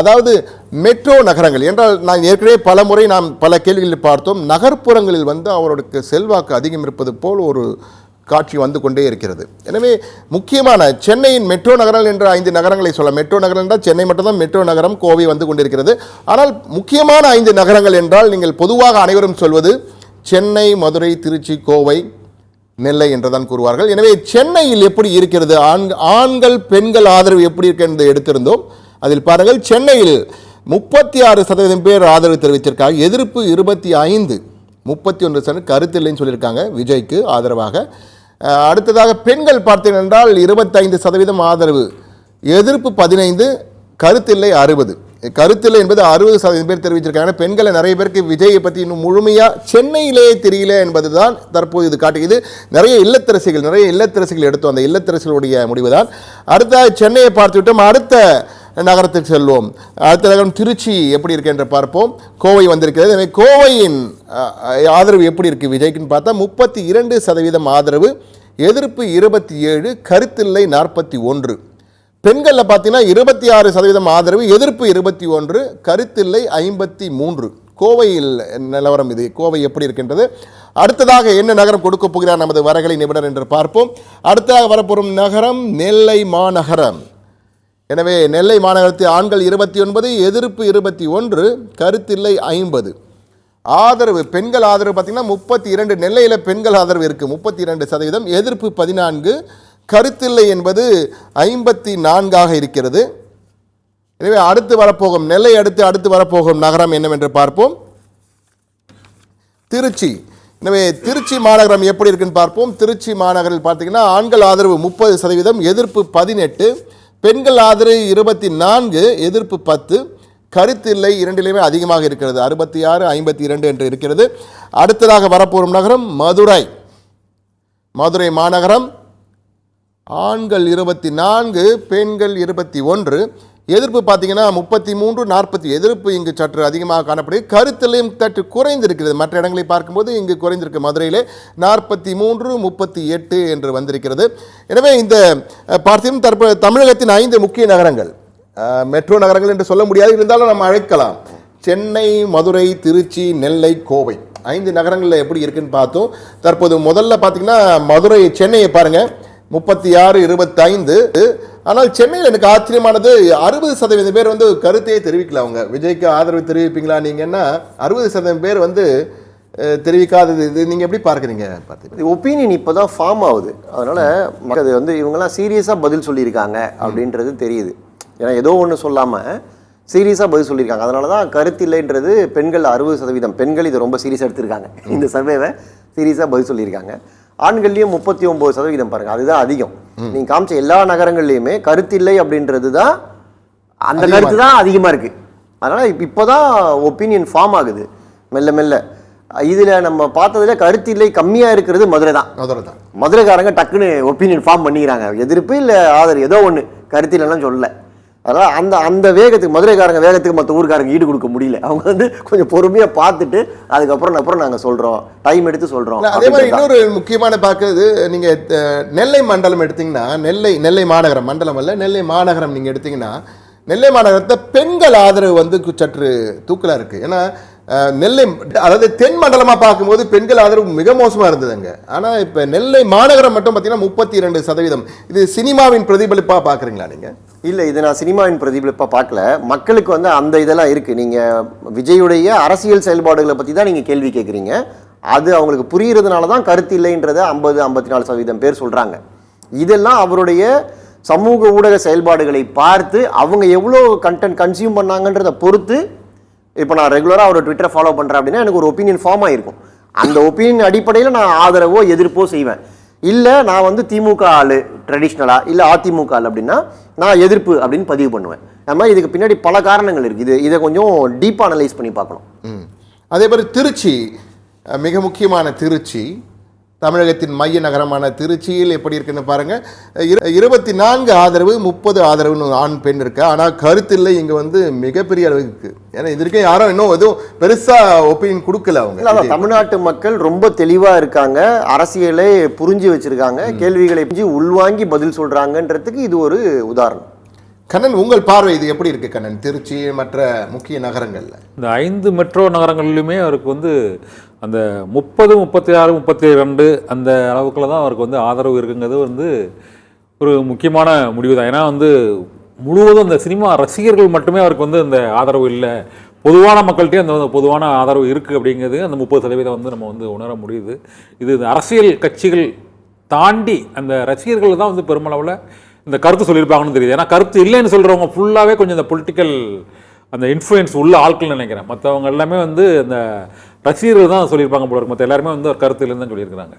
அதாவது மெட்ரோ நகரங்கள் என்றால் நான் ஏற்கனவே பல முறை நாம் பல கேள்விகளில் பார்த்தோம். நகர்ப்புறங்களில் அவர்களுக்கு செல்வாக்கு அதிகம் இருப்பது போல் ஒரு காட்சி வந்து கொண்டே இருக்கிறது. எனவே முக்கியமான சென்னையின் மெட்ரோ நகரங்கள் என்ற 5 நகரங்களை சொல்ல, மெட்ரோ நகரம் என்றால் சென்னை மட்டும்தான் மெட்ரோ நகரம், கோவை வந்து கொண்டிருக்கிறது. ஆனால் முக்கியமான 5 நகரங்கள் என்றால் நீங்கள் பொதுவாக அனைவரும் சொல்வது சென்னை, மதுரை, திருச்சி, கோவை, நெல்லை என்றுதான் கூறுவார்கள். எனவே சென்னையில் எப்படி இருக்கிறது, ஆண்கள் பெண்கள் ஆதரவு எப்படி இருக்கிறது எடுத்திருந்தோம். அதில் பாருங்கள், சென்னையில் 36% பேர் ஆதரவு தெரிவித்திருக்காங்க, எதிர்ப்பு 25, 31% கருத்தில்லைன்னு சொல்லியிருக்காங்க விஜய்க்கு ஆதரவாக. அடுத்ததாக பெண்கள் பார்த்தீர்கள் என்றால் 25% ஆதரவு, எதிர்ப்பு 15, கருத்தில்லை 60. கருத்தில்லை என்பது 60% பேர் தெரிவிச்சிருக்காங்க. பெண்களை நிறைய பேருக்கு விஜயை பற்றி இன்னும் முழுமையாக சென்னையிலேயே தெரியல என்பது தான் தற்போது இது காட்டு. இது நிறைய இல்லத்தரசிகள் எடுத்தோம், அந்த இல்லத்தரசிகளுடைய முடிவு தான். அடுத்த சென்னையை பார்த்துவிட்டோம், அடுத்த நகரத்துக்கு செல்வோம். அடுத்த நகரம் திருச்சி எப்படி இருக்கு என்று பார்ப்போம். கோவை வந்திருக்கிறது. எனவே கோவையின் ஆதரவு எப்படி இருக்கு விஜய்க்குன்னு பார்த்தா 32% ஆதரவு, எதிர்ப்பு 27, கருத்தில்லை 41. பெண்களில் பார்த்தீங்கன்னா 26% ஆதரவு, எதிர்ப்பு 21, கருத்தில்லை 53. கோவையில் நிலவரம் இது. கோவை எப்படி இருக்கின்றது? அடுத்ததாக என்ன நகரம் கொடுக்க போகிறார் நமது வரகலை நிபுணர் என்று பார்ப்போம். அடுத்ததாக வரப்போகும் நகரம் நெல்லை மாநகரம். எனவே நெல்லை மாநகரத்தில் ஆண்கள் 29, எதிர்ப்பு 21, கருத்தில்லை 50. ஆதரவு பெண்கள் ஆதரவு பார்த்தீங்கன்னா 32. நெல்லையில் பெண்கள் ஆதரவு இருக்குது 32%, எதிர்ப்பு 14, கருத்தில்லை என்பது 54 இருக்கிறது. எனவே அடுத்து வரப்போகும் நெல்லை அடுத்து வரப்போகும் நகரம் என்னவென்று பார்ப்போம், திருச்சி. எனவே திருச்சி மாநகரம் எப்படி இருக்குன்னு பார்ப்போம். திருச்சி மாநகரில் பார்த்தீங்கன்னா ஆண்கள் ஆதரவு 30%, எதிர்ப்பு 18, பெண்கள் ஆதரவு 24, எதிர்ப்பு 10, கருத்தில்லை 2லையுமே அதிகமாக இருக்கிறது 66, 52 என்று இருக்கிறது. அடுத்ததாக வரப்போகும் நகரம் மதுரை. மதுரை மாநகரம் ஆண்கள் 24, பெண்கள் 21, எதிர்ப்பு பார்த்தீங்கன்னா 33, 40. எதிர்ப்பு இங்கு சற்று அதிகமாக காணப்படுகிறது, கருத்திலையும் சற்று குறைந்திருக்கிறது. மற்ற இடங்களை பார்க்கும்போது இங்கு குறைந்திருக்கு. மதுரையிலே 43, 38 என்று வந்திருக்கிறது. எனவே இந்த பார்த்தீங்கன்னா தற்போது தமிழகத்தின் 5 முக்கிய நகரங்கள், மெட்ரோ நகரங்கள் என்று சொல்ல முடியாது, இருந்தாலும் நம்ம அழைக்கலாம். சென்னை, மதுரை, திருச்சி, நெல்லை, கோவை 5 நகரங்களில் எப்படி இருக்குன்னு பார்த்தோம். தற்போது முதல்ல பார்த்தீங்கன்னா மதுரை, சென்னையை பாருங்கள் 36, 25. ஆனால் சென்னையில் எனக்கு ஆச்சரியமானது 60% பேர் வந்து கருத்தையே தெரிவிக்கல. அவங்க விஜய்க்கு ஆதரவு தெரிவிப்பீங்களா நீங்கன்னா 60% பேர் வந்து தெரிவிக்காதது. இது நீங்கள் எப்படி பார்க்குறீங்க? பார்த்து ஒப்பீனியன் இப்போ தான் ஃபார்ம் ஆகுது. அதனால் அது வந்து இவங்கெல்லாம் சீரியஸாக பதில் சொல்லியிருக்காங்க அப்படின்றது தெரியுது. ஏன்னா ஏதோ ஒன்று சொல்லாமல் சீரியஸாக பதில் சொல்லியிருக்காங்க. அதனால தான் கருத்தில்லைன்றது பெண்கள் 60%, பெண்கள் இதை ரொம்ப சீரியஸாக எடுத்திருக்காங்க. இந்த சர்வேவை சீரியஸாக பதில் சொல்லியிருக்காங்க. ஆண்கள்லேயும் 39% பாருங்கள், அதுதான் அதிகம். நீங்கள் காமிச்ச எல்லா நகரங்கள்லையுமே கருத்தில்லை அப்படின்றது தான், அந்த கருத்து தான் அதிகமாக இருக்குது. அதனால் இப்போ தான் ஒப்பீனியன் ஃபார்ம் ஆகுது மெல்ல மெல்ல. இதில் நம்ம பார்த்ததுல கருத்தில்லை கம்மியாக இருக்கிறது மதுரை தான். மதுரைக்காரங்க டக்குன்னு ஒப்பீனியன் ஃபார்ம் பண்ணிக்கிறாங்க, எதிர்ப்பு இல்லை ஆதரவு ஏதோ ஒன்று, கருத்தில்லாம் சொல்லலை. அதனால் அந்த வேகத்துக்கு மதுரைக்காரங்க வேகத்துக்கு மற்ற ஊருக்காரங்க ஈடு கொடுக்க முடியல. அவங்க வந்து கொஞ்சம் பொறுமையாக பார்த்துட்டு அதுக்கப்புறம் நாங்கள் சொல்கிறோம், டைம் எடுத்து சொல்கிறோம். அதே மாதிரி இன்னொரு முக்கியமான பார்க்குறது, நீங்கள் நெல்லை மண்டலம் எடுத்திங்கன்னா, நெல்லை மாநகரம், மண்டலம் அல்ல நெல்லை மாநகரம் நீங்கள் எடுத்திங்கன்னா, நெல்லை மாநகரத்தை பெண்கள் ஆதரவு வந்து சற்று தூக்கலாக இருக்குது. ஏன்னா நெல்லை அதாவது தென் மண்டலமாக பார்க்கும்போது பெண்கள் ஆதரவு மிக மோசமாக இருந்ததுங்க. ஆனால் இப்போ நெல்லை மாநகரம் மட்டும் பார்த்தீங்கன்னா 32%. இது சினிமாவின் பிரதிபலிப்பாக பார்க்குறீங்களா நீங்கள்? இல்லை, இது நான் சினிமாவின் பிரதிபலிப்பாக பார்க்கல. மக்களுக்கு வந்து அந்த இதெல்லாம் இருக்குது. நீங்கள் விஜயுடைய அரசியல் செயல்பாடுகளை பற்றி தான் நீங்கள் கேள்வி கேட்குறீங்க. அது அவங்களுக்கு புரிகிறதுனால தான் கருத்து இல்லைன்றதை 50-54% பேர் சொல்கிறாங்க. இதெல்லாம் அவருடைய சமூக ஊடக செயல்பாடுகளை பார்த்து அவங்க எவ்வளோ கண்டென்ட் கன்சியூம் பண்ணாங்கன்றதை பொறுத்து. இப்போ நான் ரெகுலராக அவரோட ட்விட்டரை ஃபாலோ பண்ணுறேன் அப்படின்னா எனக்கு ஒரு ஒப்பீனியன் ஃபார்ம் ஆகிருக்கும். அந்த ஒப்பீனியன் அடிப்படையில் நான் ஆதரவோ எதிர்ப்போ செய்வேன். இல்லை நான் வந்து திமுக ஆள் ட்ரெடிஷ்னலாக, இல்லை அதிமுக ஆள் அப்படின்னா நான் எதிர்ப்பு அப்படின்னு பதிவு பண்ணுவேன். அது மாதிரி இதுக்கு பின்னாடி பல காரணங்கள் இருக்குது. இதை கொஞ்சம் டீப்பாக அனலைஸ் பண்ணி பார்க்கணும். அதே மாதிரி திருச்சி, மிக முக்கியமான திருச்சி, தமிழகத்தின் மைய நகரமான திருச்சியில் எப்படி இருக்குன்னு பாருங்கள். 24 ஆதரவு, 30 ஆதரவுன்னு ஆண் பெண் இருக்கு. ஆனால் கருத்தில்லை இங்கே வந்து மிகப்பெரிய அளவுக்கு இருக்குது. ஏன்னா இது வரைக்கும் யாரும் இன்னும் எதுவும் பெருசாக ஒப்பீனியன் கொடுக்கல. அவங்க தமிழ்நாட்டு மக்கள் ரொம்ப தெளிவாக இருக்காங்க, அரசியலை புரிஞ்சு வச்சுருக்காங்க, கேள்விகளை புரிஞ்சு உள்வாங்கி பதில் சொல்கிறாங்கன்றதுக்கு இது ஒரு உதாரணம். கண்ணன், உங்கள் பார்வை இது எப்படி இருக்கு கண்ணன்? திருச்சி மற்ற முக்கிய நகரங்கள்ல இந்த 5 மெட்ரோ நகரங்களிலுமே அவருக்கு வந்து அந்த 30, 36, 32 அந்த அளவுக்குள்ள தான் அவருக்கு வந்து ஆதரவு இருக்குங்கிறது வந்து ஒரு முக்கியமான முடிவு தான். ஏன்னா வந்து முழுவதும் அந்த சினிமா ரசிகர்கள் மட்டுமே அவருக்கு வந்து அந்த ஆதரவு இல்லை, பொதுவான மக்கள்கிட்டே அந்த பொதுவான ஆதரவு இருக்குது அப்படிங்கிறது அந்த 30% வந்து நம்ம வந்து உணர முடியுது. இது இந்த அரசியல் கட்சிகள் தாண்டி அந்த ரசிகர்கள் தான் வந்து பெருமளவில் இந்த கருத்து சொல்லியிருப்பாங்கன்னு தெரியுது. ஏன்னா கருத்து இல்லைன்னு சொல்கிறவங்க ஃபுல்லாகவே கொஞ்சம் இந்த பொலிட்டிக்கல் அந்த இன்ஃப்ளூயன்ஸ் உள்ள ஆட்கள்னு நினைக்கிறேன். மற்றவங்க எல்லாமே வந்து அந்த ரசிகர்கள் தான் சொல்லியிருப்பாங்க போல இருக்கு. மற்ற எல்லாருமே வந்து ஒரு கருத்து இல்லைன்னு தான் சொல்லியிருக்கிறாங்க.